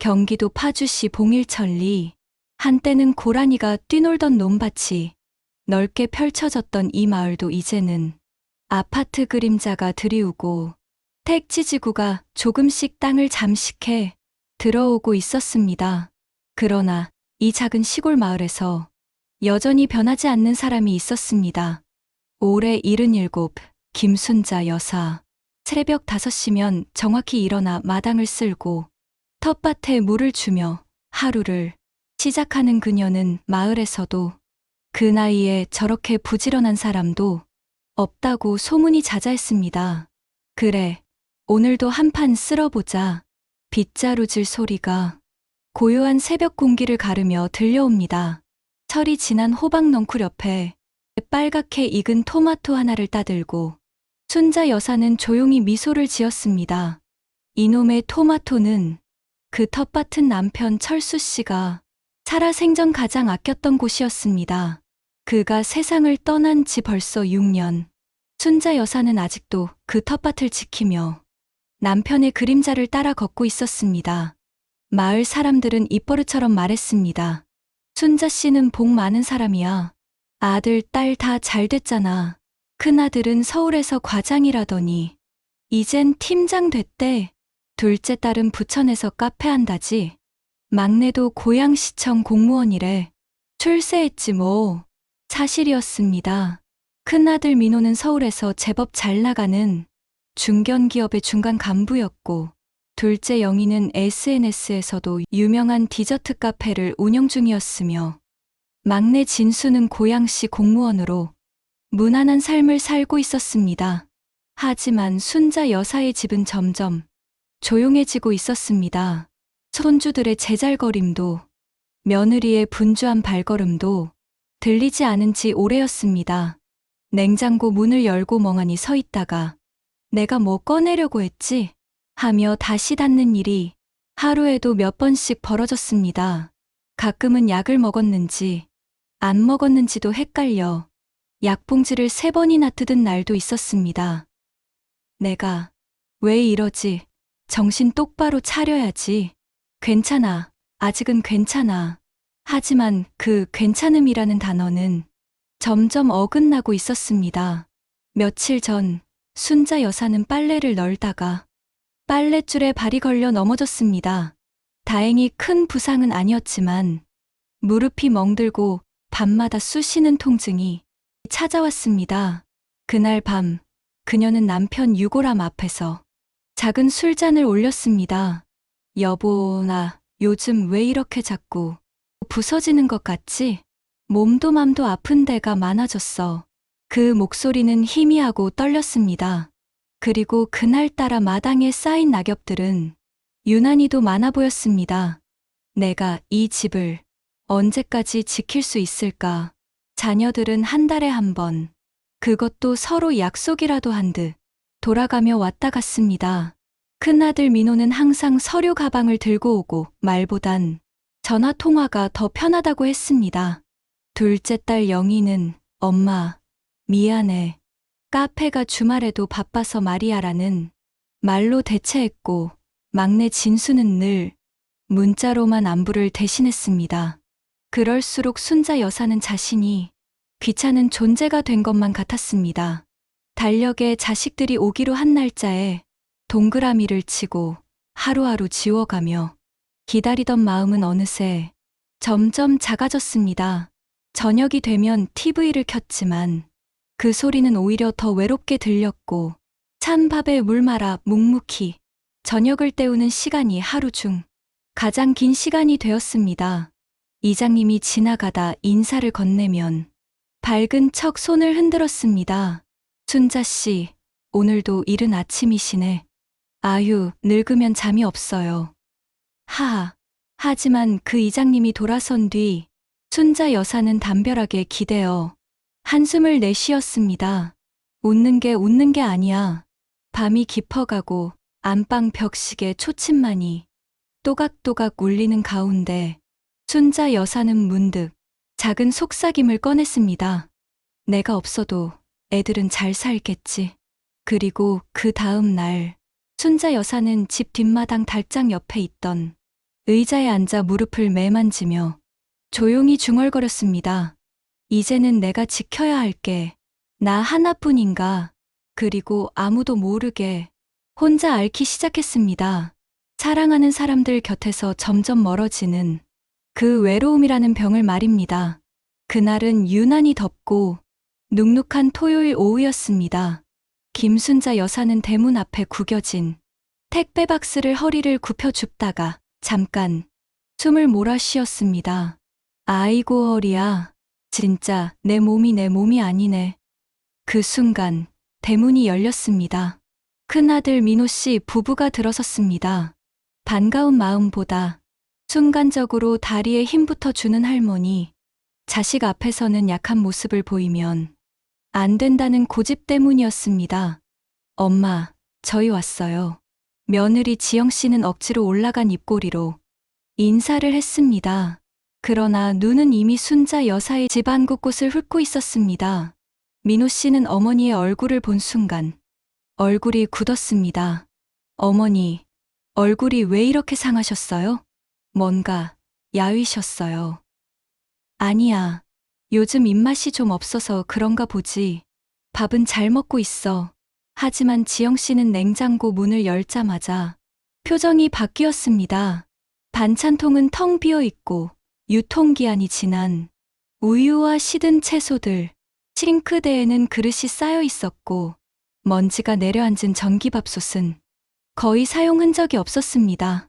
경기도 파주시 봉일천리. 한때는 고라니가 뛰놀던 논밭이 넓게 펼쳐졌던 이 마을도 이제는 아파트 그림자가 드리우고 택지지구가 조금씩 땅을 잠식해 들어오고 있었습니다. 그러나 이 작은 시골 마을에서 여전히 변하지 않는 사람이 있었습니다. 올해 77, 김순자 여사. 새벽 5시면 정확히 일어나 마당을 쓸고 텃밭에 물을 주며 하루를 시작하는 그녀는 마을에서도 그 나이에 저렇게 부지런한 사람도 없다고 소문이 자자했습니다. 그래, 오늘도 한 판 쓸어보자. 빗자루질 소리가 고요한 새벽 공기를 가르며 들려옵니다. 철이 지난 호박 넝쿨 옆에 빨갛게 익은 토마토 하나를 따들고 순자 여사는 조용히 미소를 지었습니다. 이놈의 토마토는 그 텃밭은 남편 철수 씨가 살아생전 가장 아꼈던 곳이었습니다. 그가 세상을 떠난 지 벌써 6년. 순자 여사는 아직도 그 텃밭을 지키며 남편의 그림자를 따라 걷고 있었습니다. 마을 사람들은 입버릇처럼 말했습니다. 순자 씨는 복 많은 사람이야. 아들, 딸 다 잘 됐잖아. 큰아들은 서울에서 과장이라더니 이젠 팀장 됐대. 둘째 딸은 부천에서 카페 한다지. 막내도 고양시청 공무원이래. 출세했지 뭐. 사실이었습니다. 큰아들 민호는 서울에서 제법 잘 나가는 중견기업의 중간 간부였고, 둘째 영희는 SNS에서도 유명한 디저트 카페를 운영 중이었으며, 막내 진수는 고양시 공무원으로 무난한 삶을 살고 있었습니다. 하지만 순자 여사의 집은 점점 조용해지고 있었습니다. 손주들의 제잘거림도 며느리의 분주한 발걸음도 들리지 않은 지 오래였습니다. 냉장고 문을 열고 멍하니 서 있다가 내가 뭐 꺼내려고 했지? 하며 다시 닫는 일이 하루에도 몇 번씩 벌어졌습니다. 가끔은 약을 먹었는지 안 먹었는지도 헷갈려 약봉지를 3번이나 뜯은 날도 있었습니다. 내가 왜 이러지? 정신 똑바로 차려야지. 괜찮아. 아직은 괜찮아. 하지만 그 괜찮음이라는 단어는 점점 어긋나고 있었습니다. 며칠 전 순자 여사는 빨래를 널다가 빨랫줄에 발이 걸려 넘어졌습니다. 다행히 큰 부상은 아니었지만 무릎이 멍들고 밤마다 쑤시는 통증이 찾아왔습니다. 그날 밤 그녀는 남편 유골함 앞에서 작은 술잔을 올렸습니다. 여보, 나 요즘 왜 이렇게 자꾸 부서지는 것 같지? 몸도 맘도 아픈 데가 많아졌어. 그 목소리는 희미하고 떨렸습니다. 그리고 그날따라 마당에 쌓인 낙엽들은 유난히도 많아 보였습니다. 내가 이 집을 언제까지 지킬 수 있을까? 자녀들은 한 달에 한 번, 그것도 서로 약속이라도 한 듯 돌아가며 왔다 갔습니다. 큰아들 민호는 항상 서류 가방을 들고 오고 말보단 전화 통화가 더 편하다고 했습니다. 둘째 딸 영희는 엄마, 미안해. 카페가 주말에도 바빠서 말이야라는 말로 대체했고, 막내 진수는 늘 문자로만 안부를 대신했습니다. 그럴수록 순자 여사는 자신이 귀찮은 존재가 된 것만 같았습니다. 달력에 자식들이 오기로 한 날짜에 동그라미를 치고 하루하루 지워가며 기다리던 마음은 어느새 점점 작아졌습니다. 저녁이 되면 TV를 켰지만 그 소리는 오히려 더 외롭게 들렸고 찬 밥에 물 말아 묵묵히 저녁을 때우는 시간이 하루 중 가장 긴 시간이 되었습니다. 이장님이 지나가다 인사를 건네면 밝은 척 손을 흔들었습니다. 순자 씨, 오늘도 이른 아침이시네. 아유, 늙으면 잠이 없어요. 하하. 하지만 그 이장님이 돌아선 뒤 순자 여사는 담벼락에 기대어 한숨을 내쉬었습니다. 웃는 게 아니야. 밤이 깊어가고 안방 벽식에 초침만이 또각또각 울리는 가운데 순자 여사는 문득 작은 속삭임을 꺼냈습니다. 내가 없어도 애들은 잘 살겠지. 그리고 그 다음 날 순자 여사는 집 뒷마당 달장 옆에 있던 의자에 앉아 무릎을 매만지며 조용히 중얼거렸습니다. 이제는 내가 지켜야 할 게 나 하나뿐인가. 그리고 아무도 모르게 혼자 앓기 시작했습니다. 사랑하는 사람들 곁에서 점점 멀어지는 그 외로움이라는 병을 말입니다. 그날은 유난히 덥고 눅눅한 토요일 오후였습니다. 김순자 여사는 대문 앞에 구겨진 택배 박스를 허리를 굽혀 줍다가 잠깐 숨을 몰아쉬었습니다. 아이고 허리야. 진짜 내 몸이 아니네. 그 순간 대문이 열렸습니다. 큰아들 민호 씨 부부가 들어섰습니다. 반가운 마음보다 순간적으로 다리에 힘부터 주는 할머니, 자식 앞에서는 약한 모습을 보이면 안 된다는 고집 때문이었습니다. 엄마, 저희 왔어요. 며느리 지영 씨는 억지로 올라간 입꼬리로 인사를 했습니다. 그러나 눈은 이미 순자 여사의 집안 곳곳을 훑고 있었습니다. 민호 씨는 어머니의 얼굴을 본 순간 얼굴이 굳었습니다. 어머니, 얼굴이 왜 이렇게 상하셨어요? 뭔가 야위셨어요. 아니야. 요즘 입맛이 좀 없어서 그런가 보지. 밥은 잘 먹고 있어. 하지만 지영 씨는 냉장고 문을 열자마자 표정이 바뀌었습니다. 반찬통은 텅 비어 있고 유통기한이 지난 우유와 시든 채소들, 싱크대에는 그릇이 쌓여 있었고 먼지가 내려앉은 전기밥솥은 거의 사용 흔적이 없었습니다.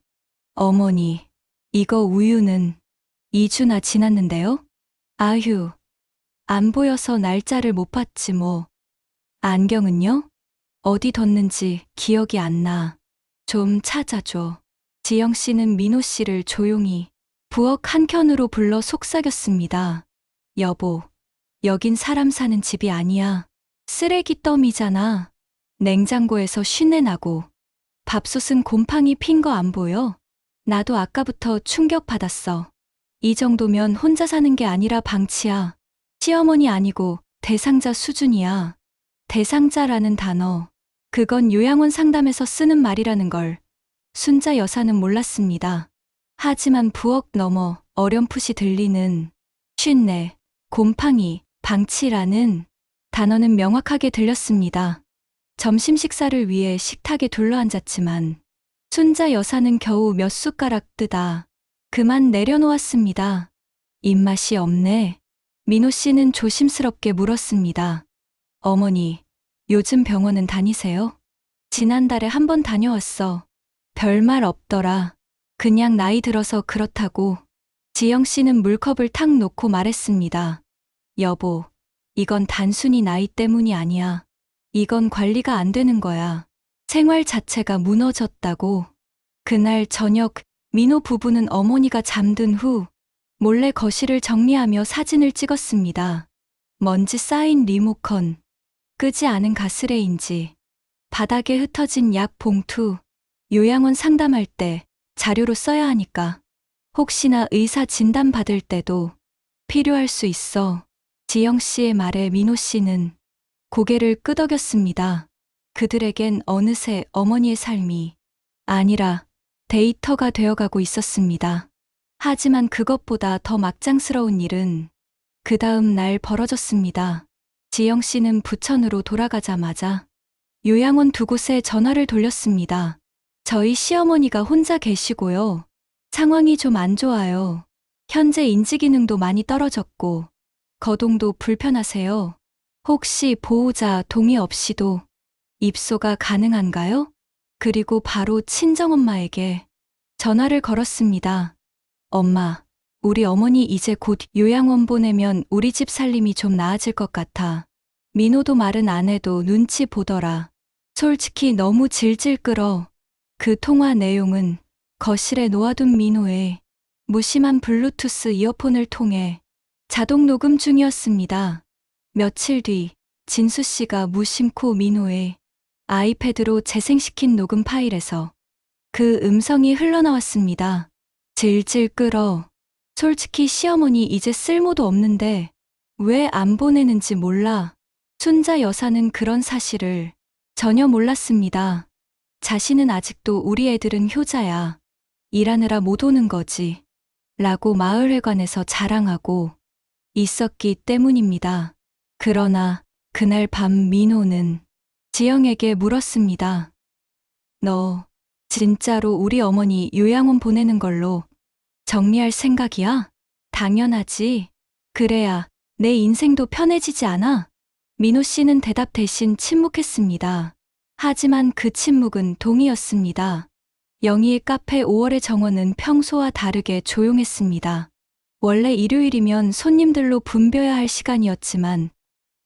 어머니, 이거 우유는 2주나 지났는데요? 아휴, 안 보여서 날짜를 못 봤지 뭐. 안경은요? 어디 뒀는지 기억이 안 나. 좀 찾아줘. 지영 씨는 민호 씨를 조용히 부엌 한켠으로 불러 속삭였습니다. 여보, 여긴 사람 사는 집이 아니야. 쓰레기 더미잖아. 냉장고에서 쉰내 나고 밥솥은 곰팡이 핀 거 안 보여? 나도 아까부터 충격받았어. 이 정도면 혼자 사는 게 아니라 방치야. 시어머니 아니고 대상자 수준이야. 대상자라는 단어. 그건 요양원 상담에서 쓰는 말이라는 걸 순자 여사는 몰랐습니다. 하지만 부엌 너머 어렴풋이 들리는 쉰내, 곰팡이, 방치라는 단어는 명확하게 들렸습니다. 점심 식사를 위해 식탁에 둘러앉았지만 순자 여사는 겨우 몇 숟가락 뜨다 그만 내려놓았습니다. 입맛이 없네. 민호 씨는 조심스럽게 물었습니다. 어머니, 요즘 병원은 다니세요? 지난달에 한 번 다녀왔어. 별말 없더라. 그냥 나이 들어서 그렇다고. 지영 씨는 물컵을 탁 놓고 말했습니다. 여보, 이건 단순히 나이 때문이 아니야. 이건 관리가 안 되는 거야. 생활 자체가 무너졌다고. 그날 저녁 민호 부부는 어머니가 잠든 후 몰래 거실을 정리하며 사진을 찍었습니다. 먼지 쌓인 리모컨, 끄지 않은 가스레인지, 바닥에 흩어진 약 봉투, 요양원 상담할 때 자료로 써야 하니까. 혹시나 의사 진단 받을 때도 필요할 수 있어. 지영 씨의 말에 민호 씨는 고개를 끄덕였습니다. 그들에겐 어느새 어머니의 삶이 아니라 데이터가 되어가고 있었습니다. 하지만 그것보다 더 막장스러운 일은 그 다음 날 벌어졌습니다. 지영 씨는 부천으로 돌아가자마자 요양원 두 곳에 전화를 돌렸습니다. 저희 시어머니가 혼자 계시고요. 상황이 좀 안 좋아요. 현재 인지기능도 많이 떨어졌고 거동도 불편하세요. 혹시 보호자 동의 없이도 입소가 가능한가요? 그리고 바로 친정엄마에게 전화를 걸었습니다. 엄마, 우리 어머니 이제 곧 요양원 보내면 우리 집 살림이 좀 나아질 것 같아. 민호도 말은 안 해도 눈치 보더라. 솔직히 너무 질질 끌어. 그 통화 내용은 거실에 놓아둔 민호의 무심한 블루투스 이어폰을 통해 자동 녹음 중이었습니다. 며칠 뒤 진수 씨가 무심코 민호의 아이패드로 재생시킨 녹음 파일에서 그 음성이 흘러나왔습니다. 질질 끌어. 솔직히 시어머니 이제 쓸모도 없는데 왜 안 보내는지 몰라. 순자 여사는 그런 사실을 전혀 몰랐습니다. 자신은 아직도 우리 애들은 효자야. 일하느라 못 오는 거지. 라고 마을회관에서 자랑하고 있었기 때문입니다. 그러나 그날 밤 민호는 지영에게 물었습니다. 너 진짜로 우리 어머니 요양원 보내는 걸로 정리할 생각이야? 당연하지. 그래야 내 인생도 편해지지 않아? 민호 씨는 대답 대신 침묵했습니다. 하지만 그 침묵은 동의였습니다. 영희의 카페 5월의 정원은 평소와 다르게 조용했습니다. 원래 일요일이면 손님들로 붐벼야 할 시간이었지만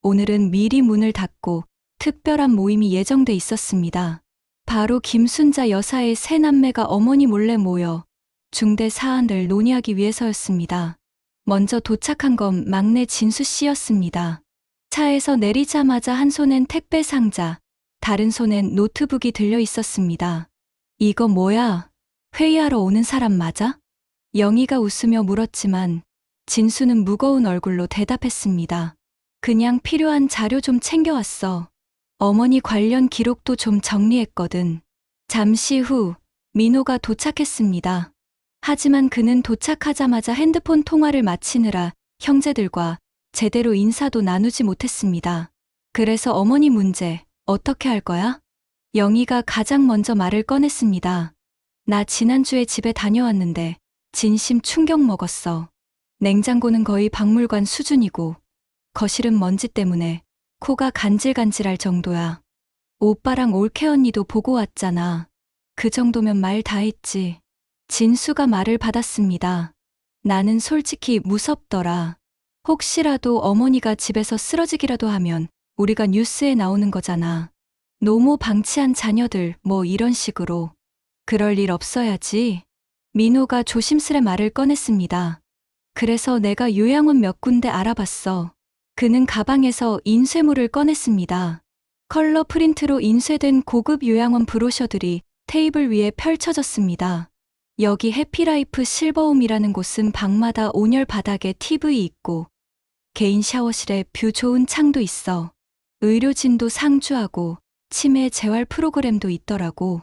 오늘은 미리 문을 닫고 특별한 모임이 예정돼 있었습니다. 바로 김순자 여사의 세 남매가 어머니 몰래 모여 중대 사안을 논의하기 위해서였습니다. 먼저 도착한 건 막내 진수 씨였습니다. 차에서 내리자마자 한 손엔 택배 상자, 다른 손엔 노트북이 들려 있었습니다. 이거 뭐야? 회의하러 오는 사람 맞아? 영희가 웃으며 물었지만 진수는 무거운 얼굴로 대답했습니다. 그냥 필요한 자료 좀 챙겨왔어. 어머니 관련 기록도 좀 정리했거든. 잠시 후 민호가 도착했습니다. 하지만 그는 도착하자마자 핸드폰 통화를 마치느라 형제들과 제대로 인사도 나누지 못했습니다. 그래서 어머니 문제 어떻게 할 거야? 영희가 가장 먼저 말을 꺼냈습니다. 나 지난주에 집에 다녀왔는데 진심 충격 먹었어. 냉장고는 거의 박물관 수준이고 거실은 먼지 때문에 코가 간질간질할 정도야. 오빠랑 올케 언니도 보고 왔잖아. 그 정도면 말 다 했지. 진수가 말을 받았습니다. 나는 솔직히 무섭더라. 혹시라도 어머니가 집에서 쓰러지기라도 하면 우리가 뉴스에 나오는 거잖아. 노모 방치한 자녀들 뭐 이런 식으로. 그럴 일 없어야지. 민호가 조심스레 말을 꺼냈습니다. 그래서 내가 요양원 몇 군데 알아봤어. 그는 가방에서 인쇄물을 꺼냈습니다. 컬러 프린트로 인쇄된 고급 요양원 브로셔들이 테이블 위에 펼쳐졌습니다. 여기 해피라이프 실버홈이라는 곳은 방마다 온열 바닥에 TV 있고 개인 샤워실에 뷰 좋은 창도 있어. 의료진도 상주하고 치매 재활 프로그램도 있더라고.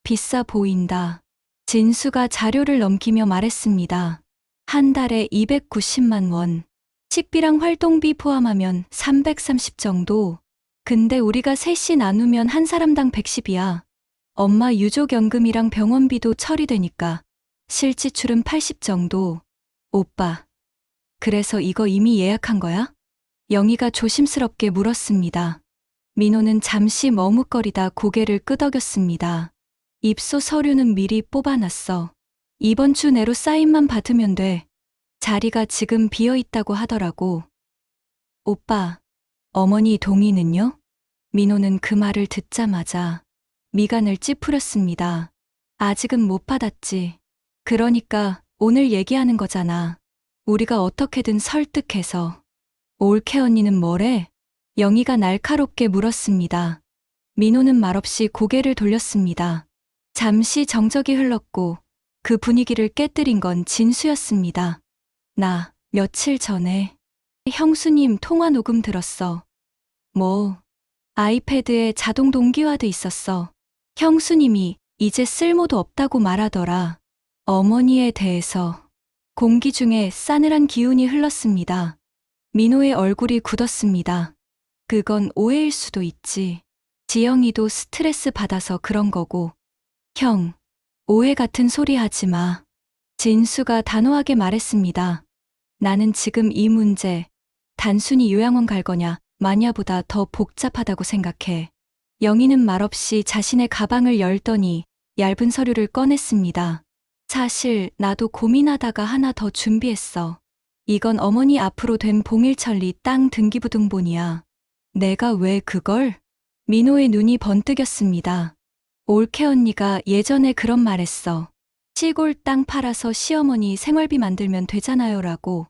비싸 보인다. 진수가 자료를 넘기며 말했습니다. 한 달에 290만 원. 식비랑 활동비 포함하면 330 정도. 근데 우리가 셋이 나누면 한 사람당 110이야. 엄마 유족연금이랑 병원비도 처리되니까 실지출은 80 정도. 오빠, 그래서 이거 이미 예약한 거야? 영희가 조심스럽게 물었습니다. 민호는 잠시 머뭇거리다 고개를 끄덕였습니다. 입소 서류는 미리 뽑아놨어. 이번 주 내로 사인만 받으면 돼. 자리가 지금 비어 있다고 하더라고. 오빠, 어머니 동의는요? 민호는 그 말을 듣자마자 미간을 찌푸렸습니다. 아직은 못 받았지. 그러니까 오늘 얘기하는 거잖아. 우리가 어떻게든 설득해서. 올케 언니는 뭐래? 영희가 날카롭게 물었습니다. 민호는 말없이 고개를 돌렸습니다. 잠시 정적이 흘렀고 그 분위기를 깨뜨린 건 진수였습니다. 나 며칠 전에 형수님 통화 녹음 들었어. 뭐, 아이패드에 자동 동기화돼 있었어. 형수님이 이제 쓸모도 없다고 말하더라. 어머니에 대해서. 공기 중에 싸늘한 기운이 흘렀습니다. 민호의 얼굴이 굳었습니다. 그건 오해일 수도 있지. 지영이도 스트레스 받아서 그런 거고. 형, 오해 같은 소리 하지 마. 진수가 단호하게 말했습니다. 나는 지금 이 문제, 단순히 요양원 갈 거냐, 마냐보다 더 복잡하다고 생각해. 영희는 말없이 자신의 가방을 열더니 얇은 서류를 꺼냈습니다. 사실 나도 고민하다가 하나 더 준비했어. 이건 어머니 앞으로 된 봉일천리 땅 등기부등본이야. 내가 왜 그걸? 민호의 눈이 번뜩였습니다. 올케 언니가 예전에 그런 말 했어. 시골 땅 팔아서 시어머니 생활비 만들면 되잖아요 라고.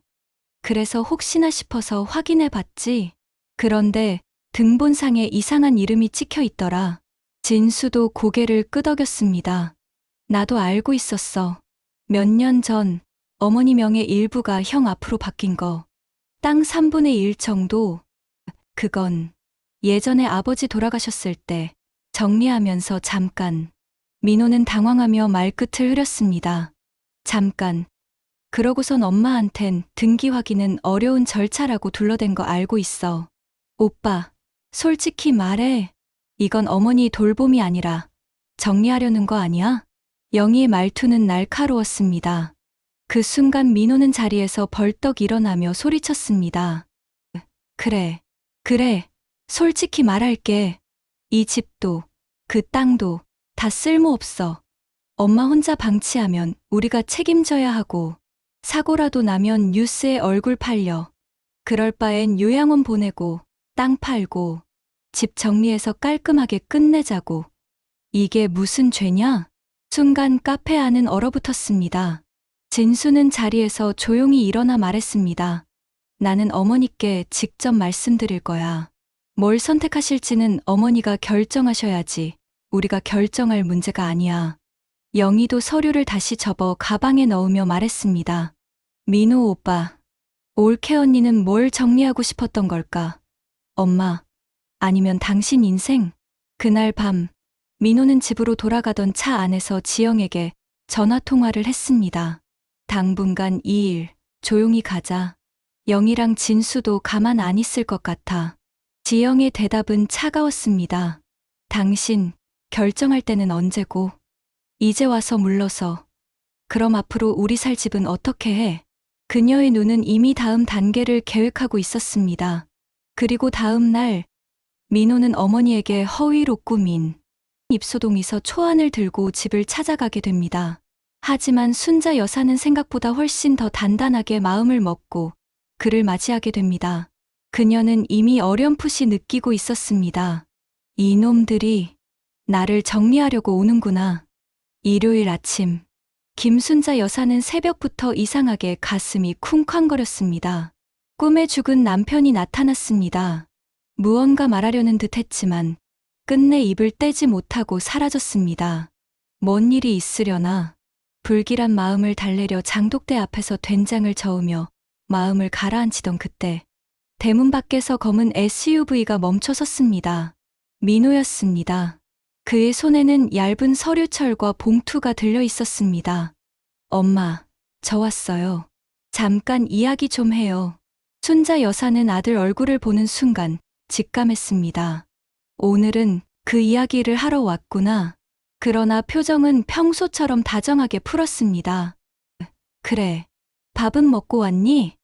그래서 혹시나 싶어서 확인해 봤지. 그런데 등본상에 이상한 이름이 찍혀 있더라. 진수도 고개를 끄덕였습니다. 나도 알고 있었어. 몇 년 전 어머니 명의 일부가 형 앞으로 바뀐 거. 땅 3분의 1 정도. 그건 예전에 아버지 돌아가셨을 때 정리하면서 잠깐 민호는 당황하며 말끝을 흐렸습니다. 잠깐. 그러고선 엄마한텐 등기 확인은 어려운 절차라고 둘러댄 거 알고 있어. 오빠, 솔직히 말해. 이건 어머니 돌봄이 아니라 정리하려는 거 아니야? 영희의 말투는 날카로웠습니다. 그 순간 민호는 자리에서 벌떡 일어나며 소리쳤습니다. 그래. 솔직히 말할게. 이 집도, 그 땅도 다 쓸모없어. 엄마 혼자 방치하면 우리가 책임져야 하고, 사고라도 나면 뉴스에 얼굴 팔려. 그럴 바엔 요양원 보내고, 땅 팔고, 집 정리해서 깔끔하게 끝내자고. 이게 무슨 죄냐? 순간 카페 안은 얼어붙었습니다. 진수는 자리에서 조용히 일어나 말했습니다. 나는 어머니께 직접 말씀드릴 거야. 뭘 선택하실지는 어머니가 결정하셔야지. 우리가 결정할 문제가 아니야. 영희도 서류를 다시 접어 가방에 넣으며 말했습니다. 민호 오빠, 올케 언니는 뭘 정리하고 싶었던 걸까? 엄마, 아니면 당신 인생? 그날 밤, 민호는 집으로 돌아가던 차 안에서 지영에게 전화 통화를 했습니다. 당분간 이 일 조용히 가자. 영희랑 진수도 가만 안 있을 것 같아. 지영의 대답은 차가웠습니다. 당신, 결정할 때는 언제고? 이제 와서 물러서. 그럼 앞으로 우리 살 집은 어떻게 해? 그녀의 눈은 이미 다음 단계를 계획하고 있었습니다. 그리고 다음 날, 민호는 어머니에게 허위로 꾸민 입소동에서 초안을 들고 집을 찾아가게 됩니다. 하지만 순자 여사는 생각보다 훨씬 더 단단하게 마음을 먹고 그를 맞이하게 됩니다. 그녀는 이미 어렴풋이 느끼고 있었습니다. 이놈들이 나를 정리하려고 오는구나. 일요일 아침, 김순자 여사는 새벽부터 이상하게 가슴이 쿵쾅거렸습니다. 꿈에 죽은 남편이 나타났습니다. 무언가 말하려는 듯 했지만 끝내 입을 떼지 못하고 사라졌습니다. 뭔 일이 있으려나. 불길한 마음을 달래려 장독대 앞에서 된장을 저으며 마음을 가라앉히던 그때 대문 밖에서 검은 SUV가 멈춰 섰습니다. 민호였습니다. 그의 손에는 얇은 서류철과 봉투가 들려 있었습니다. 엄마, 저 왔어요. 잠깐 이야기 좀 해요. 순자 여사는 아들 얼굴을 보는 순간 직감했습니다. 오늘은 그 이야기를 하러 왔구나. 그러나 표정은 평소처럼 다정하게 풀었습니다. 그래, 밥은 먹고 왔니?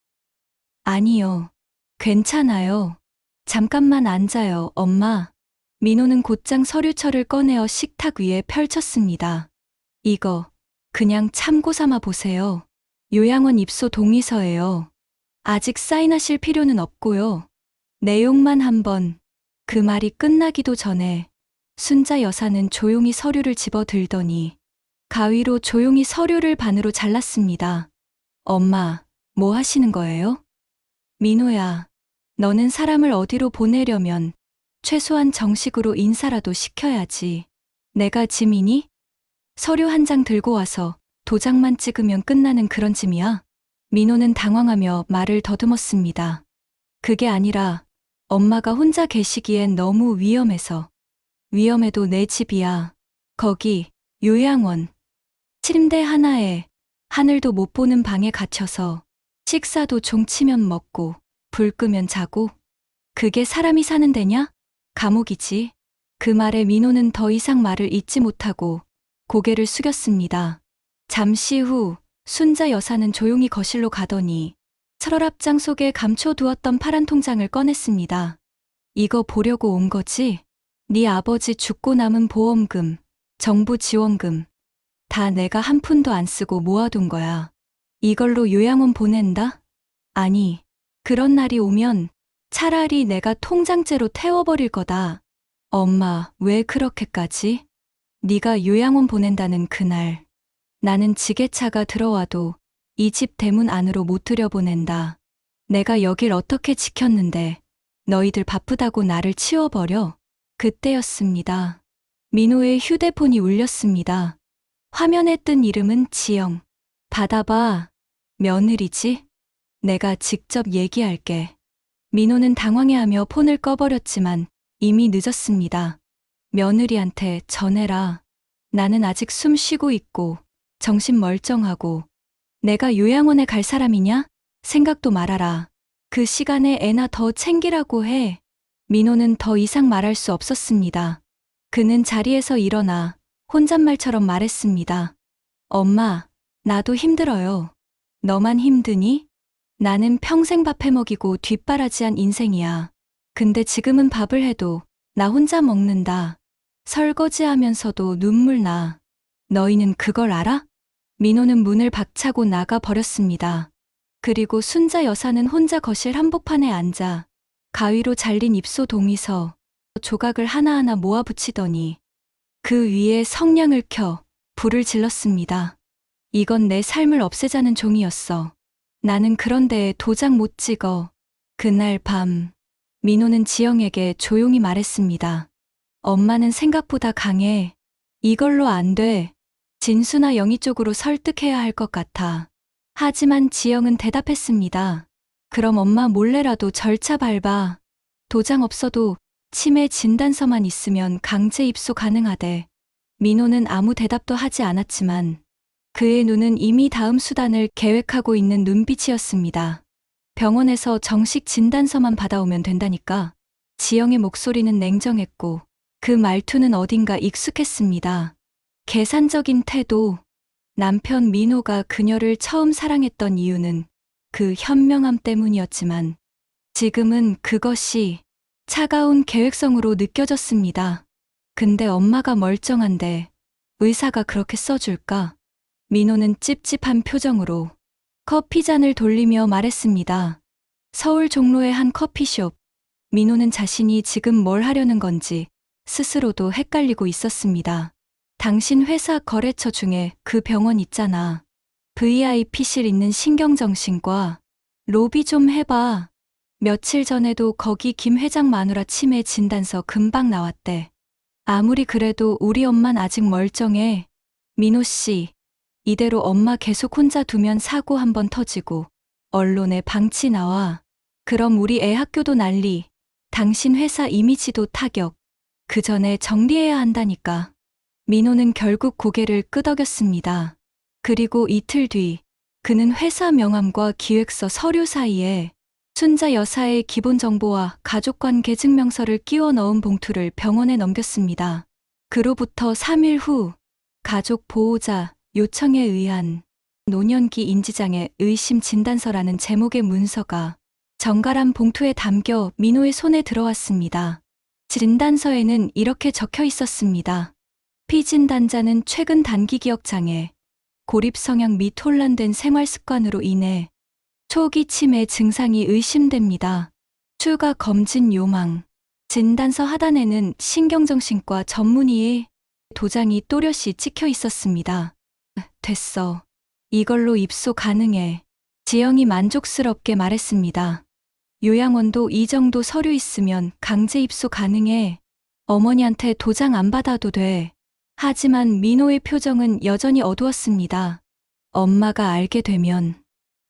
아니요. 괜찮아요. 잠깐만 앉아요, 엄마. 민호는 곧장 서류철을 꺼내어 식탁 위에 펼쳤습니다. 이거, 그냥 참고 삼아 보세요. 요양원 입소 동의서예요. 아직 사인하실 필요는 없고요. 내용만 한번. 그 말이 끝나기도 전에 순자 여사는 조용히 서류를 집어 들더니 가위로 조용히 서류를 반으로 잘랐습니다. 엄마, 뭐 하시는 거예요? 민호야, 너는 사람을 어디로 보내려면 최소한 정식으로 인사라도 시켜야지. 내가 짐이니? 서류 한 장 들고 와서 도장만 찍으면 끝나는 그런 짐이야? 민호는 당황하며 말을 더듬었습니다. 그게 아니라 엄마가 혼자 계시기엔 너무 위험해서. 위험해도 내 집이야. 거기, 요양원. 침대 하나에 하늘도 못 보는 방에 갇혀서 식사도 종치면 먹고 불 끄면 자고. 그게 사람이 사는 데냐? 감옥이지. 그 말에 민호는 더 이상 말을 잇지 못하고 고개를 숙였습니다. 잠시 후 순자 여사는 조용히 거실로 가더니 서랍장 속에 감춰두었던 파란 통장을 꺼냈습니다. 이거 보려고 온 거지? 네 아버지 죽고 남은 보험금, 정부 지원금 다 내가 한 푼도 안 쓰고 모아둔 거야. 이걸로 요양원 보낸다? 아니, 그런 날이 오면 차라리 내가 통장째로 태워버릴 거다. 엄마, 왜 그렇게까지? 네가 요양원 보낸다는 그날, 나는 지게차가 들어와도 이 집 대문 안으로 못 들여보낸다. 내가 여길 어떻게 지켰는데 너희들 바쁘다고 나를 치워버려? 그때였습니다. 민호의 휴대폰이 울렸습니다. 화면에 뜬 이름은 지영. 받아봐. 며느리지? 내가 직접 얘기할게. 민호는 당황해하며 폰을 꺼버렸지만 이미 늦었습니다. 며느리한테 전해라. 나는 아직 숨 쉬고 있고 정신 멀쩡하고 내가 요양원에 갈 사람이냐? 생각도 말아라. 그 시간에 애나 더 챙기라고 해. 민호는 더 이상 말할 수 없었습니다. 그는 자리에서 일어나 혼잣말처럼 말했습니다. 엄마, 나도 힘들어요. 너만 힘드니? 나는 평생 밥 해먹이고 뒷바라지한 인생이야. 근데 지금은 밥을 해도 나 혼자 먹는다. 설거지하면서도 눈물 나. 너희는 그걸 알아? 민호는 문을 박차고 나가 버렸습니다. 그리고 순자 여사는 혼자 거실 한복판에 앉아 가위로 잘린 입소 동이서 조각을 하나하나 모아 붙이더니 그 위에 성냥을 켜 불을 질렀습니다. 이건 내 삶을 없애자는 종이었어. 나는 그런데 도장 못 찍어. 그날 밤 민호는 지영에게 조용히 말했습니다. 엄마는 생각보다 강해. 이걸로 안 돼. 진수나 영희 쪽으로 설득해야 할 것 같아. 하지만 지영은 대답했습니다. 그럼 엄마 몰래라도 절차 밟아. 도장 없어도 치매 진단서만 있으면 강제 입소 가능하대. 민호는 아무 대답도 하지 않았지만 그의 눈은 이미 다음 수단을 계획하고 있는 눈빛이었습니다. 병원에서 정식 진단서만 받아오면 된다니까. 지영의 목소리는 냉정했고 그 말투는 어딘가 익숙했습니다. 계산적인 태도. 남편 민호가 그녀를 처음 사랑했던 이유는 그 현명함 때문이었지만 지금은 그것이 차가운 계획성으로 느껴졌습니다. 근데 엄마가 멀쩡한데 의사가 그렇게 써줄까? 민호는 찝찝한 표정으로 커피잔을 돌리며 말했습니다. 서울 종로의 한 커피숍. 민호는 자신이 지금 뭘 하려는 건지 스스로도 헷갈리고 있었습니다. 당신 회사 거래처 중에 그 병원 있잖아. VIP실 있는 신경정신과. 로비 좀 해봐. 며칠 전에도 거기 김 회장 마누라 치매 진단서 금방 나왔대. 아무리 그래도 우리 엄만 아직 멀쩡해. 민호 씨, 이대로 엄마 계속 혼자 두면 사고 한번 터지고 언론에 방치 나와. 그럼 우리 애 학교도 난리. 당신 회사 이미지도 타격. 그 전에 정리해야 한다니까. 민호는 결국 고개를 끄덕였습니다. 그리고 이틀 뒤 그는 회사 명함과 기획서 서류 사이에 순자 여사의 기본 정보와 가족관계 증명서를 끼워 넣은 봉투를 병원에 넘겼습니다. 그로부터 3일 후 가족 보호자 요청에 의한 노년기 인지장애 의심 진단서라는 제목의 문서가 정갈한 봉투에 담겨 민호의 손에 들어왔습니다. 진단서에는 이렇게 적혀 있었습니다. 피진단자는 최근 단기 기억 장애, 고립 성향 및 혼란된 생활 습관으로 인해 초기 치매 증상이 의심됩니다. 추가 검진 요망. 진단서 하단에는 신경정신과 전문의의 도장이 또렷이 찍혀 있었습니다. 됐어. 이걸로 입소 가능해. 지영이 만족스럽게 말했습니다. 요양원도 이 정도 서류 있으면 강제 입소 가능해. 어머니한테 도장 안 받아도 돼. 하지만 민호의 표정은 여전히 어두웠습니다. 엄마가 알게 되면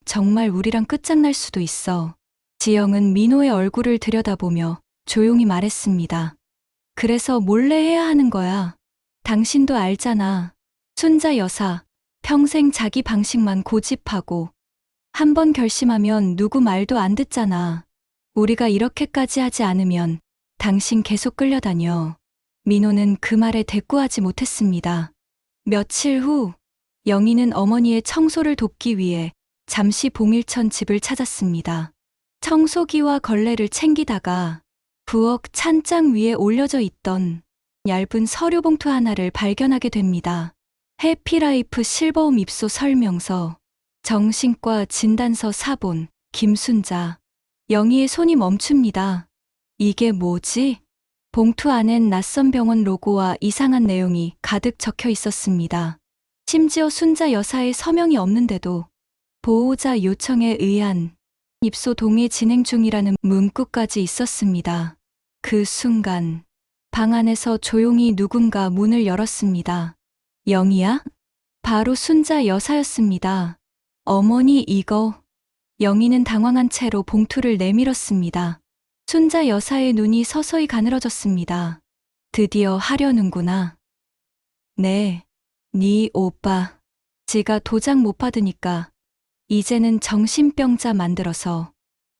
정말 우리랑 끝장날 수도 있어. 지영은 민호의 얼굴을 들여다보며 조용히 말했습니다. 그래서 몰래 해야 하는 거야. 당신도 알잖아. 순자 여사, 평생 자기 방식만 고집하고 한 번 결심하면 누구 말도 안 듣잖아. 우리가 이렇게까지 하지 않으면 당신 계속 끌려다녀. 민호는 그 말에 대꾸하지 못했습니다. 며칠 후 영희는 어머니의 청소를 돕기 위해 잠시 봉일천 집을 찾았습니다. 청소기와 걸레를 챙기다가 부엌 찬장 위에 올려져 있던 얇은 서류 봉투 하나를 발견하게 됩니다. 해피라이프 실버홈 입소 설명서, 정신과 진단서 사본, 김순자. 영희의 손이 멈춥니다. 이게 뭐지? 봉투 안엔 낯선 병원 로고와 이상한 내용이 가득 적혀 있었습니다. 심지어 순자 여사의 서명이 없는데도 보호자 요청에 의한 입소 동의 진행 중이라는 문구까지 있었습니다. 그 순간 방 안에서 조용히 누군가 문을 열었습니다. 영희야? 바로 순자 여사였습니다. 어머니 이거. 영희는 당황한 채로 봉투를 내밀었습니다. 순자 여사의 눈이 서서히 가늘어졌습니다. 드디어 하려는구나. 네 오빠. 지가 도장 못 받으니까 이제는 정신병자 만들어서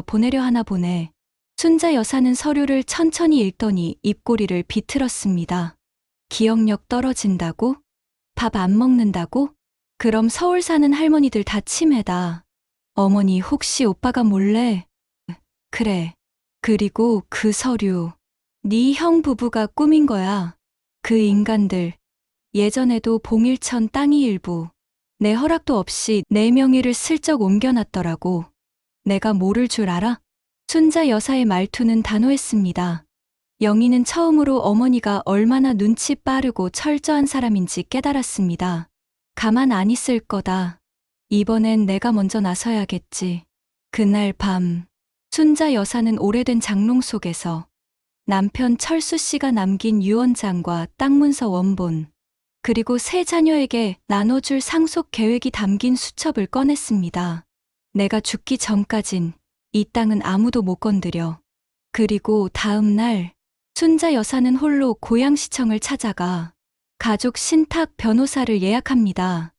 보내려 하나 보네. 순자 여사는 서류를 천천히 읽더니 입꼬리를 비틀었습니다. 기억력 떨어진다고? 밥 안 먹는다고? 그럼 서울 사는 할머니들 다 치매다. 어머니 혹시 오빠가 몰래? 그래. 그리고 그 서류. 네 형 부부가 꾸민 거야. 그 인간들. 예전에도 봉일천 땅이 일부. 내 허락도 없이 내 명의를 슬쩍 옮겨놨더라고. 내가 모를 줄 알아? 순자 여사의 말투는 단호했습니다. 영희는 처음으로 어머니가 얼마나 눈치 빠르고 철저한 사람인지 깨달았습니다. 가만 안 있을 거다. 이번엔 내가 먼저 나서야겠지. 그날 밤, 순자 여사는 오래된 장롱 속에서 남편 철수 씨가 남긴 유언장과 땅 문서 원본, 그리고 세 자녀에게 나눠줄 상속 계획이 담긴 수첩을 꺼냈습니다. 내가 죽기 전까진 이 땅은 아무도 못 건드려. 그리고 다음 날, 순자 여사는 홀로 고양시청을 찾아가 가족 신탁 변호사를 예약합니다.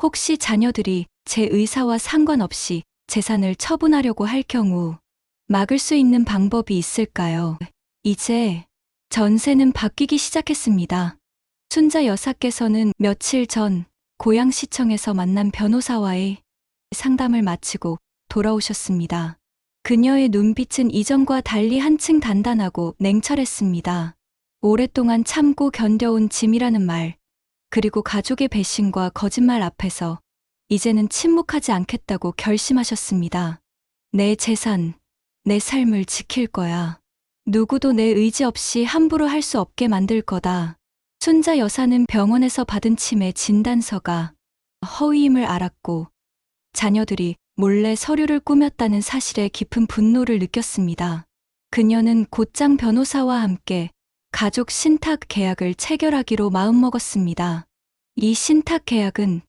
혹시 자녀들이 제 의사와 상관없이 재산을 처분하려고 할 경우 막을 수 있는 방법이 있을까요? 이제 전세는 바뀌기 시작했습니다. 순자 여사께서는 며칠 전 고양시청에서 만난 변호사와의 상담을 마치고 돌아오셨습니다. 그녀의 눈빛은 이전과 달리 한층 단단하고 냉철했습니다. 오랫동안 참고 견뎌온 짐이라는 말, 그리고 가족의 배신과 거짓말 앞에서 이제는 침묵하지 않겠다고 결심하셨습니다. 내 재산, 내 삶을 지킬 거야. 누구도 내 의지 없이 함부로 할 수 없게 만들 거다. 순자 여사는 병원에서 받은 치매 진단서가 허위임을 알았고 자녀들이 몰래 서류를 꾸몄다는 사실에 깊은 분노를 느꼈습니다. 그녀는 곧장 변호사와 함께 가족 신탁 계약을 체결하기로 마음먹었습니다. 이 신탁 계약은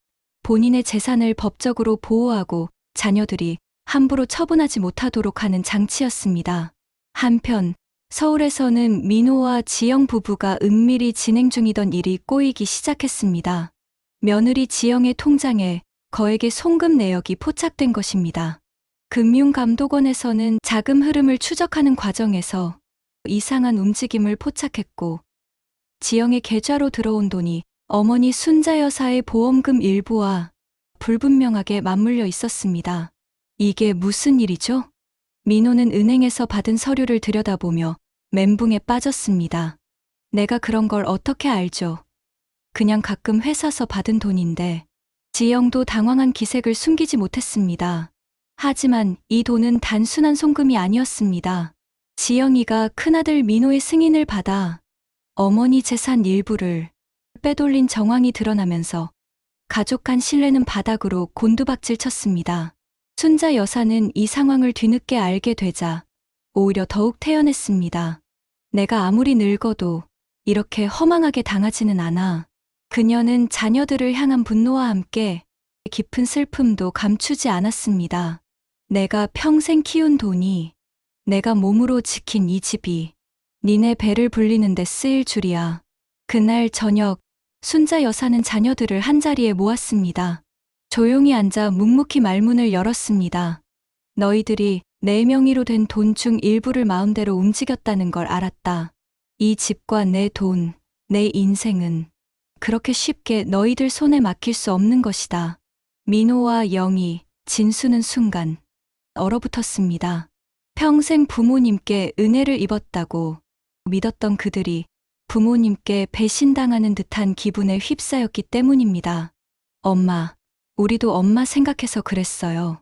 본인의 재산을 법적으로 보호하고 자녀들이 함부로 처분하지 못하도록 하는 장치였습니다. 한편 서울에서는 민호와 지영 부부가 은밀히 진행 중이던 일이 꼬이기 시작했습니다. 며느리 지영의 통장에 거액의 송금 내역이 포착된 것입니다. 금융감독원에서는 자금 흐름을 추적하는 과정에서 이상한 움직임을 포착했고 지영의 계좌로 들어온 돈이 어머니 순자 여사의 보험금 일부와 불분명하게 맞물려 있었습니다. 이게 무슨 일이죠? 민호는 은행에서 받은 서류를 들여다보며 멘붕에 빠졌습니다. 내가 그런 걸 어떻게 알죠? 그냥 가끔 회사서 받은 돈인데. 지영도 당황한 기색을 숨기지 못했습니다. 하지만 이 돈은 단순한 송금이 아니었습니다. 지영이가 큰아들 민호의 승인을 받아 어머니 재산 일부를 빼돌린 정황이 드러나면서 가족 간 신뢰는 바닥으로 곤두박질 쳤습니다. 순자 여사는 이 상황을 뒤늦게 알게 되자 오히려 더욱 태연했습니다. 내가 아무리 늙어도 이렇게 허망하게 당하지는 않아. 그녀는 자녀들을 향한 분노와 함께 깊은 슬픔도 감추지 않았습니다. 내가 평생 키운 돈이, 내가 몸으로 지킨 이 집이 니네 배를 불리는데 쓰일 줄이야. 그날 저녁 순자 여사는 자녀들을 한자리에 모았습니다. 조용히 앉아 묵묵히 말문을 열었습니다. 너희들이 내 명의로 된 돈 중 일부를 마음대로 움직였다는 걸 알았다. 이 집과 내 돈, 내 인생은 그렇게 쉽게 너희들 손에 맡길 수 없는 것이다. 민호와 영희, 진수는 순간 얼어붙었습니다. 평생 부모님께 은혜를 입었다고 믿었던 그들이 부모님께 배신당하는 듯한 기분에 휩싸였기 때문입니다. 엄마, 우리도 엄마 생각해서 그랬어요.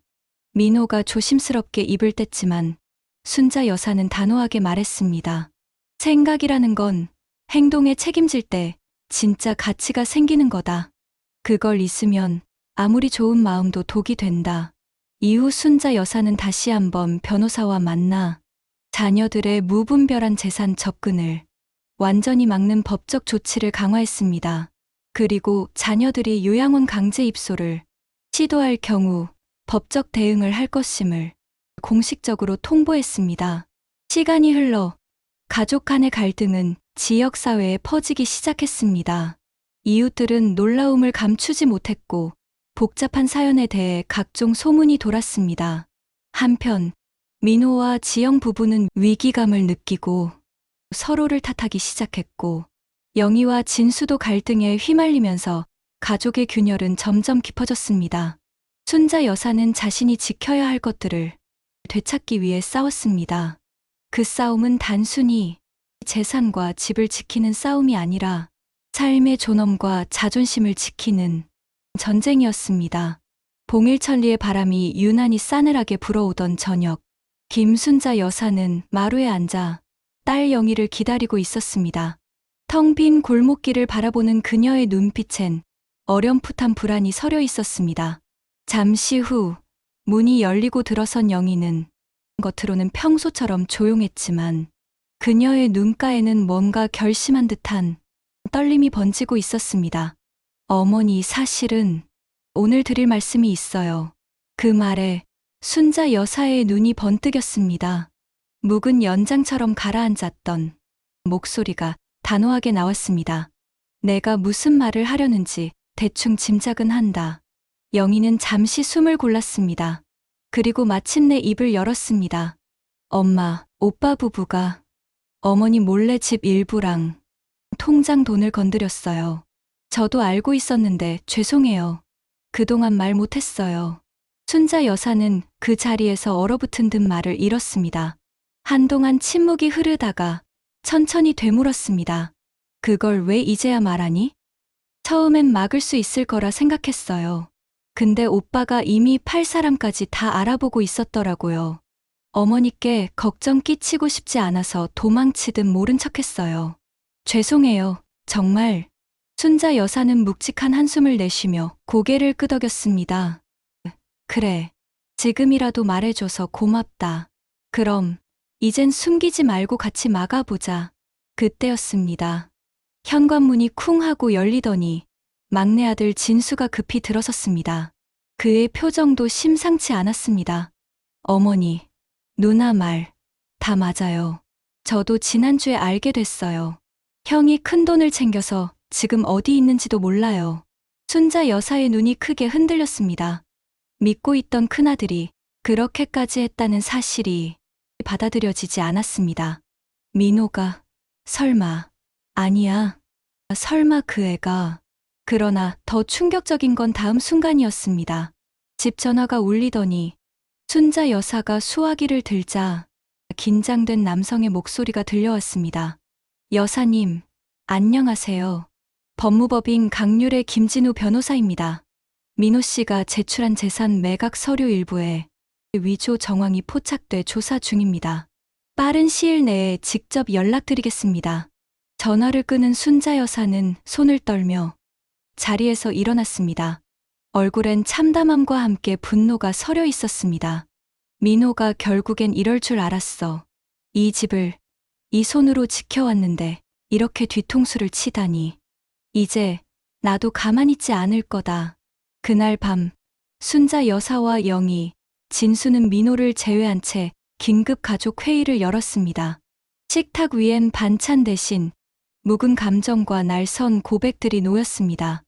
민호가 조심스럽게 입을 뗐지만 순자 여사는 단호하게 말했습니다. 생각이라는 건 행동에 책임질 때 진짜 가치가 생기는 거다. 그걸 잊으면 아무리 좋은 마음도 독이 된다. 이후 순자 여사는 다시 한번 변호사와 만나 자녀들의 무분별한 재산 접근을 완전히 막는 법적 조치를 강화했습니다. 그리고 자녀들이 요양원 강제 입소를 시도할 경우 법적 대응을 할 것임을 공식적으로 통보했습니다. 시간이 흘러 가족 간의 갈등은 지역사회에 퍼지기 시작했습니다. 이웃들은 놀라움을 감추지 못했고 복잡한 사연에 대해 각종 소문이 돌았습니다. 한편 민호와 지영 부부는 위기감을 느끼고 서로를 탓하기 시작했고 영희와 진수도 갈등에 휘말리면서 가족의 균열은 점점 깊어졌습니다. 순자 여사는 자신이 지켜야 할 것들을 되찾기 위해 싸웠습니다. 그 싸움은 단순히 재산과 집을 지키는 싸움이 아니라 삶의 존엄과 자존심을 지키는 전쟁이었습니다. 봉일천리의 바람이 유난히 싸늘하게 불어오던 저녁, 김순자 여사는 마루에 앉아 딸 영희를 기다리고 있었습니다. 텅 빈 골목길을 바라보는 그녀의 눈빛엔 어렴풋한 불안이 서려 있었습니다. 잠시 후 문이 열리고 들어선 영희는 겉으로는 평소처럼 조용했지만 그녀의 눈가에는 뭔가 결심한 듯한 떨림이 번지고 있었습니다. 어머니, 사실은 오늘 드릴 말씀이 있어요. 그 말에 순자 여사의 눈이 번뜩였습니다. 묵은 연장처럼 가라앉았던 목소리가 단호하게 나왔습니다. 내가 무슨 말을 하려는지 대충 짐작은 한다. 영희는 잠시 숨을 골랐습니다. 그리고 마침내 입을 열었습니다. 엄마, 오빠 부부가 어머니 몰래 집 일부랑 통장 돈을 건드렸어요. 저도 알고 있었는데 죄송해요. 그동안 말 못했어요. 순자 여사는 그 자리에서 얼어붙은 듯 말을 잃었습니다. 한동안 침묵이 흐르다가 천천히 되물었습니다. 그걸 왜 이제야 말하니? 처음엔 막을 수 있을 거라 생각했어요. 근데 오빠가 이미 팔 사람까지 다 알아보고 있었더라고요. 어머니께 걱정 끼치고 싶지 않아서 도망치듯 모른 척했어요. 죄송해요. 정말. 순자 여사는 묵직한 한숨을 내쉬며 고개를 끄덕였습니다. 그래. 지금이라도 말해줘서 고맙다. 그럼 이젠 숨기지 말고 같이 막아보자. 그때였습니다. 현관문이 쿵 하고 열리더니 막내 아들 진수가 급히 들어섰습니다. 그의 표정도 심상치 않았습니다. 어머니, 누나 말 다 맞아요. 저도 지난주에 알게 됐어요. 형이 큰돈을 챙겨서 지금 어디 있는지도 몰라요. 순자 여사의 눈이 크게 흔들렸습니다. 믿고 있던 큰아들이 그렇게까지 했다는 사실이 받아들여지지 않았습니다. 민호가 설마 아니야. 설마 그 애가. 그러나 더 충격적인 건 다음 순간이었습니다. 집 전화가 울리더니 순자 여사가 수화기를 들자 긴장된 남성의 목소리가 들려왔습니다. 여사님, 안녕하세요. 법무법인 강률의 김진우 변호사입니다. 민호 씨가 제출한 재산 매각 서류 일부에 위조 정황이 포착돼 조사 중입니다. 빠른 시일 내에 직접 연락드리겠습니다. 전화를 끊은 순자 여사는 손을 떨며 자리에서 일어났습니다. 얼굴엔 참담함과 함께 분노가 서려 있었습니다. 민호가 결국엔 이럴 줄 알았어. 이 집을 이 손으로 지켜왔는데 이렇게 뒤통수를 치다니. 이제 나도 가만히 있지 않을 거다. 그날 밤 순자 여사와 영희, 진수는 민호를 제외한 채 긴급 가족 회의를 열었습니다. 식탁 위엔 반찬 대신 묵은 감정과 날선 고백들이 놓였습니다.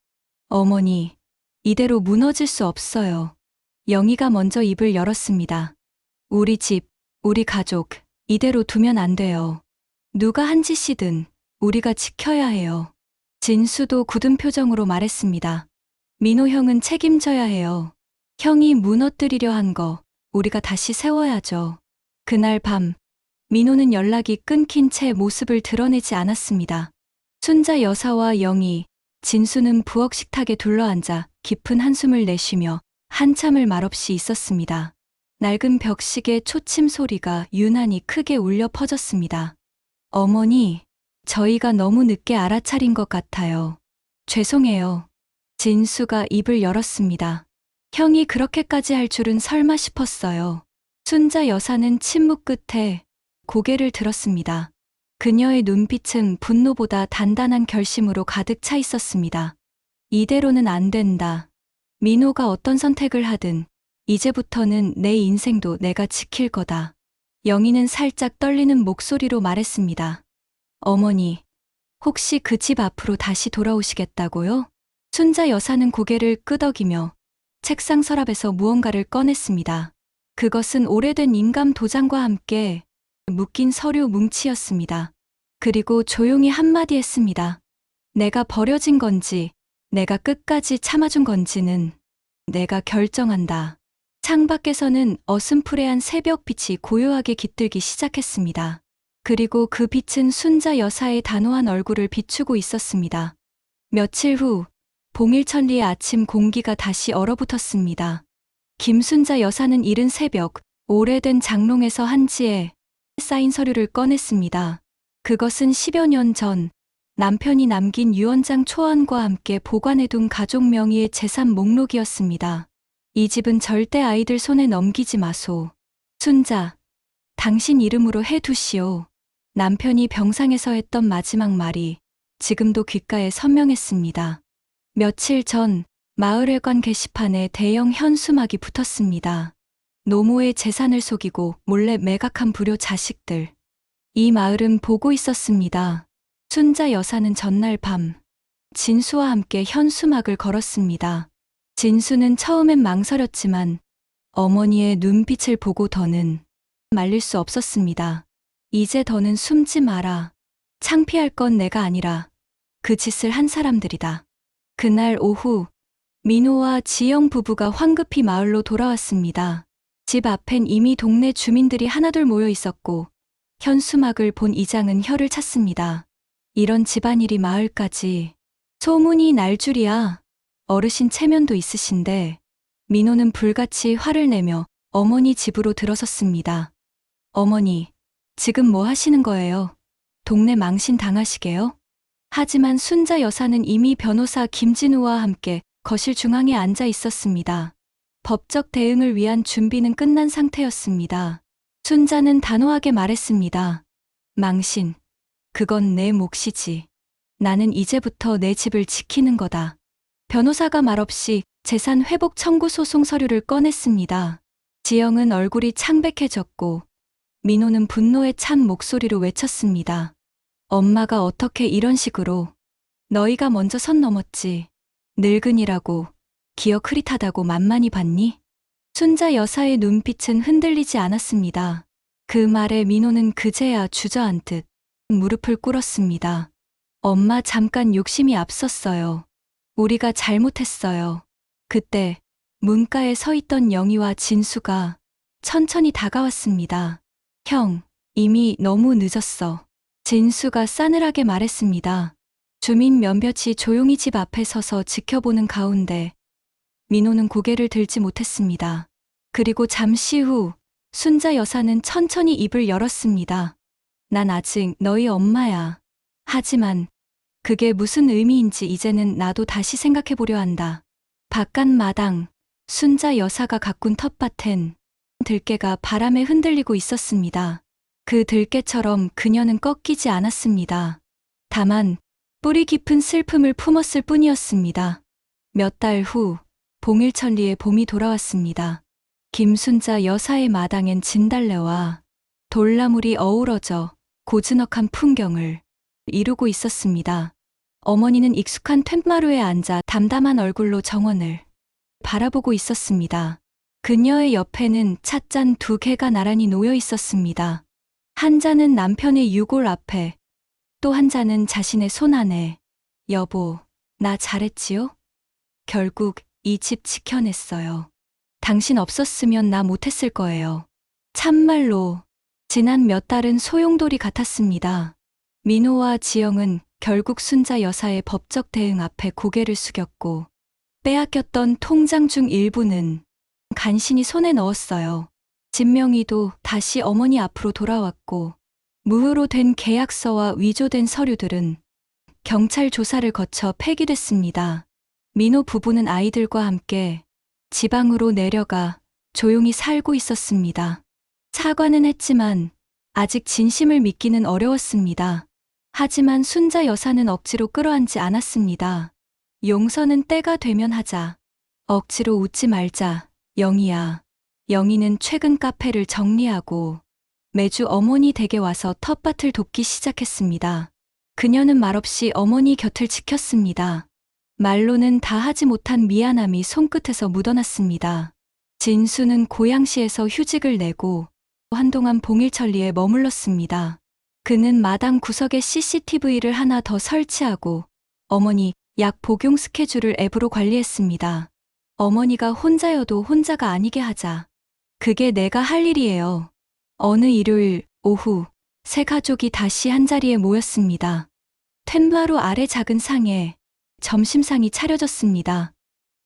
어머니, 이대로 무너질 수 없어요. 영희가 먼저 입을 열었습니다. 우리 집, 우리 가족, 이대로 두면 안 돼요. 누가 한 짓이든 우리가 지켜야 해요. 진수도 굳은 표정으로 말했습니다. 민호 형은 책임져야 해요. 형이 무너뜨리려 한 거 우리가 다시 세워야죠. 그날 밤 민호는 연락이 끊긴 채 모습을 드러내지 않았습니다. 순자 여사와 영희, 진수는 부엌 식탁에 둘러앉아 깊은 한숨을 내쉬며 한참을 말없이 있었습니다. 낡은 벽식의 초침 소리가 유난히 크게 울려 퍼졌습니다. 어머니, 저희가 너무 늦게 알아차린 것 같아요. 죄송해요. 진수가 입을 열었습니다. 형이 그렇게까지 할 줄은 설마 싶었어요. 순자 여사는 침묵 끝에 고개를 들었습니다. 그녀의 눈빛은 분노보다 단단한 결심으로 가득 차 있었습니다. 이대로는 안 된다. 민호가 어떤 선택을 하든 이제부터는 내 인생도 내가 지킬 거다. 영희는 살짝 떨리는 목소리로 말했습니다. 어머니, 혹시 그 집 앞으로 다시 돌아오시겠다고요? 순자 여사는 고개를 끄덕이며 책상 서랍에서 무언가를 꺼냈습니다. 그것은 오래된 인감 도장과 함께 묶인 서류 뭉치였습니다. 그리고 조용히 한마디 했습니다. 내가 버려진 건지, 내가 끝까지 참아준 건지는 내가 결정한다. 창밖에서는 어슴푸레한 새벽빛이 고요하게 깃들기 시작했습니다. 그리고 그 빛은 순자 여사의 단호한 얼굴을 비추고 있었습니다. 며칠 후, 봉일천리의 아침 공기가 다시 얼어붙었습니다. 김순자 여사는 이른 새벽, 오래된 장롱에서 한지에 쌓인 서류를 꺼냈습니다. 그것은 10여 년 전 남편이 남긴 유언장 초안과 함께 보관해둔 가족 명의의 재산 목록이었습니다. 이 집은 절대 아이들 손에 넘기지 마소. 순자, 당신 이름으로 해두시오. 남편이 병상에서 했던 마지막 말이 지금도 귓가에 선명했습니다. 며칠 전 마을회관 게시판에 대형 현수막이 붙었습니다. 노모의 재산을 속이고 몰래 매각한 불효 자식들. 이 마을은 보고 있었습니다. 순자 여사는 전날 밤 진수와 함께 현수막을 걸었습니다. 진수는 처음엔 망설였지만 어머니의 눈빛을 보고 더는 말릴 수 없었습니다. 이제 더는 숨지 마라. 창피할 건 내가 아니라 그 짓을 한 사람들이다. 그날 오후 민호와 지영 부부가 황급히 마을로 돌아왔습니다. 집 앞엔 이미 동네 주민들이 하나둘 모여 있었고 현수막을 본 이장은 혀를 찼습니다. 이런 집안일이 마을까지 소문이 날 줄이야. 어르신 체면도 있으신데. 민호는 불같이 화를 내며 어머니 집으로 들어섰습니다. 어머니, 지금 뭐 하시는 거예요? 동네 망신 당하시게요? 하지만 순자 여사는 이미 변호사 김진우와 함께 거실 중앙에 앉아 있었습니다. 법적 대응을 위한 준비는 끝난 상태였습니다. 순자는 단호하게 말했습니다. 망신, 그건 내 몫이지. 나는 이제부터 내 집을 지키는 거다. 변호사가 말없이 재산 회복 청구 소송 서류를 꺼냈습니다. 지영은 얼굴이 창백해졌고 민호는 분노에 찬 목소리로 외쳤습니다. 엄마가 어떻게 이런 식으로. 너희가 먼저 선 넘었지. 늙은이라고 기억 흐릿하다고 만만히 봤니? 순자 여사의 눈빛은 흔들리지 않았습니다. 그 말에 민호는 그제야 주저앉듯 무릎을 꿇었습니다. 엄마 잠깐 욕심이 앞섰어요. 우리가 잘못했어요. 그때 문가에 서 있던 영희와 진수가 천천히 다가왔습니다. 형, 이미 너무 늦었어. 진수가 싸늘하게 말했습니다. 주민 몇몇이 조용히 집 앞에 서서 지켜보는 가운데 민호는 고개를 들지 못했습니다. 그리고 잠시 후 순자 여사는 천천히 입을 열었습니다. 난 아직 너희 엄마야. 하지만 그게 무슨 의미인지 이제는 나도 다시 생각해보려 한다. 바깥 마당, 순자 여사가 가꾼 텃밭엔 들깨가 바람에 흔들리고 있었습니다. 그 들깨처럼 그녀는 꺾이지 않았습니다. 다만 뿌리 깊은 슬픔을 품었을 뿐이었습니다. 몇 달 후 봉일천리의 봄이 돌아왔습니다. 김순자 여사의 마당엔 진달래와 돌나물이 어우러져 고즈넉한 풍경을 이루고 있었습니다. 어머니는 익숙한 툇마루에 앉아 담담한 얼굴로 정원을 바라보고 있었습니다. 그녀의 옆에는 찻잔 2개가 나란히 놓여 있었습니다. 한 잔은 남편의 유골 앞에, 또 한 잔은 자신의 손 안에. 여보, 나 잘했지요? 결국 이 집 지켜냈어요. 당신 없었으면 나 못했을 거예요. 참말로 지난 몇 달은 소용돌이 같았습니다. 민호와 지영은 결국 순자 여사의 법적 대응 앞에 고개를 숙였고 빼앗겼던 통장 중 일부는 간신히 손에 넣었어요. 진명이도 다시 어머니 앞으로 돌아왔고 무효로 된 계약서와 위조된 서류들은 경찰 조사를 거쳐 폐기됐습니다. 민호 부부는 아이들과 함께 지방으로 내려가 조용히 살고 있었습니다. 사과는 했지만 아직 진심을 믿기는 어려웠습니다. 하지만 순자 여사는 억지로 끌어안지 않았습니다. 용서는 때가 되면 하자. 억지로 웃지 말자, 영희야. 영희는 최근 카페를 정리하고 매주 어머니 댁에 와서 텃밭을 돕기 시작했습니다. 그녀는 말없이 어머니 곁을 지켰습니다. 말로는 다 하지 못한 미안함이 손끝에서 묻어났습니다. 진수는 고양시에서 휴직을 내고 한동안 봉일천리에 머물렀습니다. 그는 마당 구석에 CCTV를 하나 더 설치하고 어머니 약 복용 스케줄을 앱으로 관리했습니다. 어머니가 혼자여도 혼자가 아니게 하자. 그게 내가 할 일이에요. 어느 일요일 오후 세 가족이 다시 한자리에 모였습니다. 텐마루 아래 작은 상에 점심상이 차려졌습니다.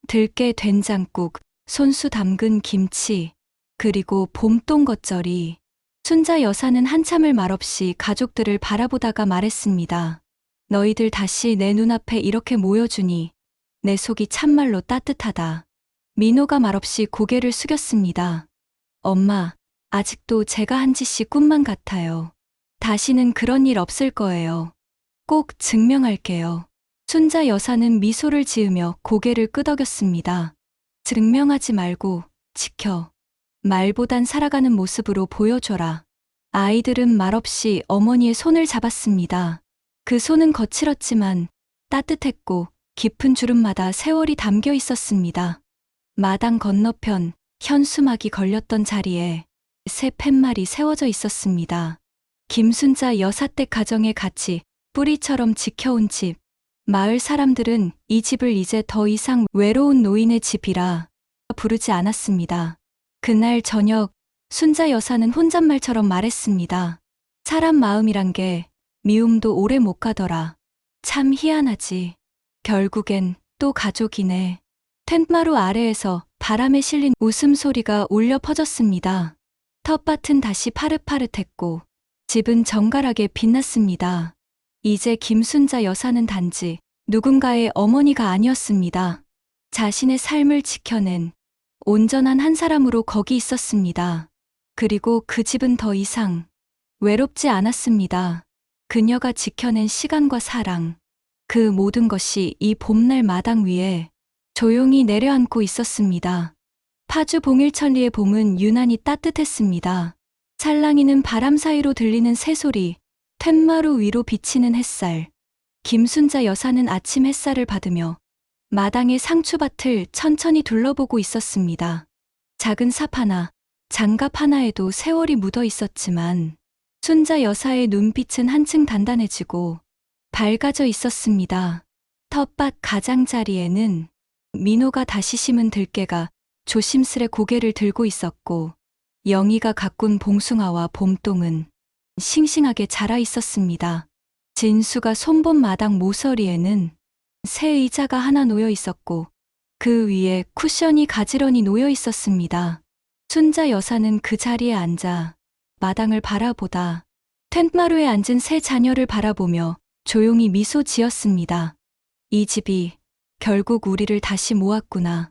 들깨 된장국, 손수 담근 김치, 그리고 봄동 겉절이. 순자 여사는 한참을 말없이 가족들을 바라보다가 말했습니다. 너희들 다시 내 눈앞에 이렇게 모여주니 내 속이 참말로 따뜻하다. 민호가 말없이 고개를 숙였습니다. 엄마, 아직도 제가 한 짓이 꿈만 같아요. 다시는 그런 일 없을 거예요. 꼭 증명할게요. 순자 여사는 미소를 지으며 고개를 끄덕였습니다. 증명하지 말고 지켜. 말보단 살아가는 모습으로 보여줘라. 아이들은 말없이 어머니의 손을 잡았습니다. 그 손은 거칠었지만 따뜻했고 깊은 주름마다 세월이 담겨 있었습니다. 마당 건너편 현수막이 걸렸던 자리에 새 팻말이 세워져 있었습니다. 김순자 여사댁 가정의 가치, 뿌리처럼 지켜온 집. 마을 사람들은 이 집을 이제 더 이상 외로운 노인의 집이라 부르지 않았습니다. 그날 저녁 순자 여사는 혼잣말처럼 말했습니다. 사람 마음이란 게 미움도 오래 못 가더라. 참 희한하지. 결국엔 또 가족이네. 텐마루 아래에서 바람에 실린 웃음소리가 울려 퍼졌습니다. 텃밭은 다시 파릇파릇했고 집은 정갈하게 빛났습니다. 이제 김순자 여사는 단지 누군가의 어머니가 아니었습니다. 자신의 삶을 지켜낸 온전한 한 사람으로 거기 있었습니다. 그리고 그 집은 더 이상 외롭지 않았습니다. 그녀가 지켜낸 시간과 사랑, 그 모든 것이 이 봄날 마당 위에 조용히 내려앉고 있었습니다. 파주 봉일천리의 봄은 유난히 따뜻했습니다. 살랑이는 바람 사이로 들리는 새소리, 텐마루 위로 비치는 햇살. 김순자 여사는 아침 햇살을 받으며 마당의 상추밭을 천천히 둘러보고 있었습니다. 작은 삽 하나, 장갑 하나에도 세월이 묻어 있었지만 순자 여사의 눈빛은 한층 단단해지고 밝아져 있었습니다. 텃밭 가장자리에는 민호가 다시 심은 들깨가 조심스레 고개를 들고 있었고 영희가 가꾼 봉숭아와 봄동은 싱싱하게 자라 있었습니다. 진수가 손본 마당 모서리에는 새 의자가 하나 놓여 있었고 그 위에 쿠션이 가지런히 놓여 있었습니다. 순자 여사는 그 자리에 앉아 마당을 바라보다 텐마루에 앉은 세 자녀를 바라보며 조용히 미소 지었습니다. 이 집이 결국 우리를 다시 모았구나.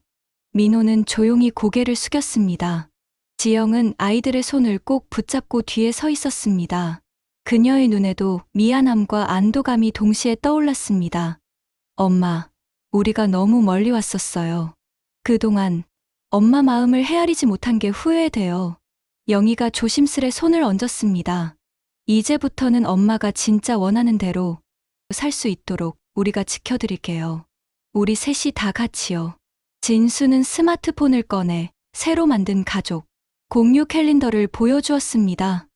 민호는 조용히 고개를 숙였습니다. 지영은 아이들의 손을 꼭 붙잡고 뒤에 서 있었습니다. 그녀의 눈에도 미안함과 안도감이 동시에 떠올랐습니다. 엄마, 우리가 너무 멀리 왔었어요. 그동안 엄마 마음을 헤아리지 못한 게 후회돼요. 영희가 조심스레 손을 얹었습니다. 이제부터는 엄마가 진짜 원하는 대로 살 수 있도록 우리가 지켜드릴게요. 우리 셋이 다 같이요. 진수는 스마트폰을 꺼내 새로 만든 가족 공유 캘린더를 보여주었습니다.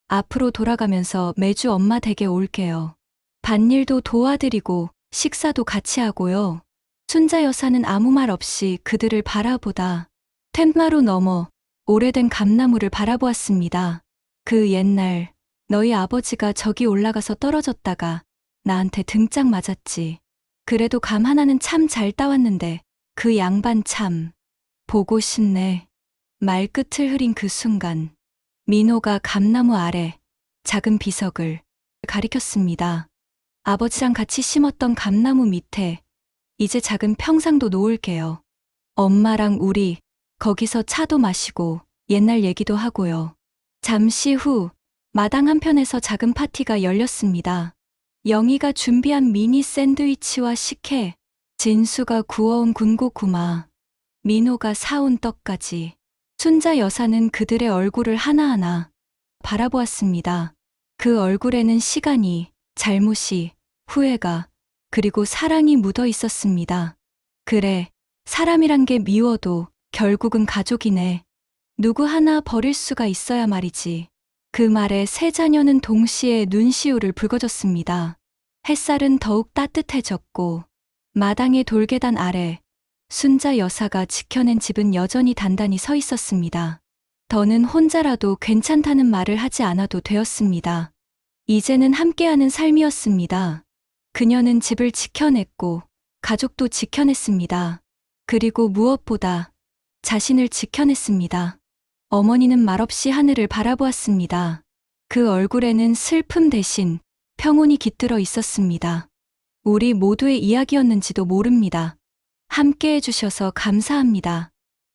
앞으로 돌아가면서 매주 엄마 댁에 올게요. 밭일도 도와드리고 식사도 같이 하고요. 순자 여사는 아무 말 없이 그들을 바라보다 텐마루 너머 오래된 감나무를 바라보았습니다. 그 옛날 너희 아버지가 저기 올라가서 떨어졌다가 나한테 등짝 맞았지. 그래도 감 하나는 참 잘 따왔는데 그 양반 참 보고 싶네. 말끝을 흐린 그 순간 민호가 감나무 아래 작은 비석을 가리켰습니다. 아버지랑 같이 심었던 감나무 밑에 이제 작은 평상도 놓을게요. 엄마랑 우리 거기서 차도 마시고 옛날 얘기도 하고요. 잠시 후 마당 한편에서 작은 파티가 열렸습니다. 영희가 준비한 미니 샌드위치와 식혜, 진수가 구워온 군고구마, 민호가 사온 떡까지 순자 여사는 그들의 얼굴을 하나하나 바라보았습니다. 그 얼굴에는 시간이, 잘못이, 후회가, 그리고 사랑이 묻어 있었습니다. 그래, 사람이란 게 미워도 결국은 가족이네. 누구 하나 버릴 수가 있어야 말이지. 그 말에 세 자녀는 동시에 눈시울을 붉어졌습니다. 햇살은 더욱 따뜻해졌고 마당의 돌계단 아래 순자 여사가 지켜낸 집은 여전히 단단히 서 있었습니다. 더는 혼자라도 괜찮다는 말을 하지 않아도 되었습니다. 이제는 함께하는 삶이었습니다. 그녀는 집을 지켜냈고 가족도 지켜냈습니다. 그리고 무엇보다 자신을 지켜냈습니다. 어머니는 말없이 하늘을 바라보았습니다. 그 얼굴에는 슬픔 대신 평온이 깃들어 있었습니다. 우리 모두의 이야기였는지도 모릅니다. 함께 해주셔서 감사합니다.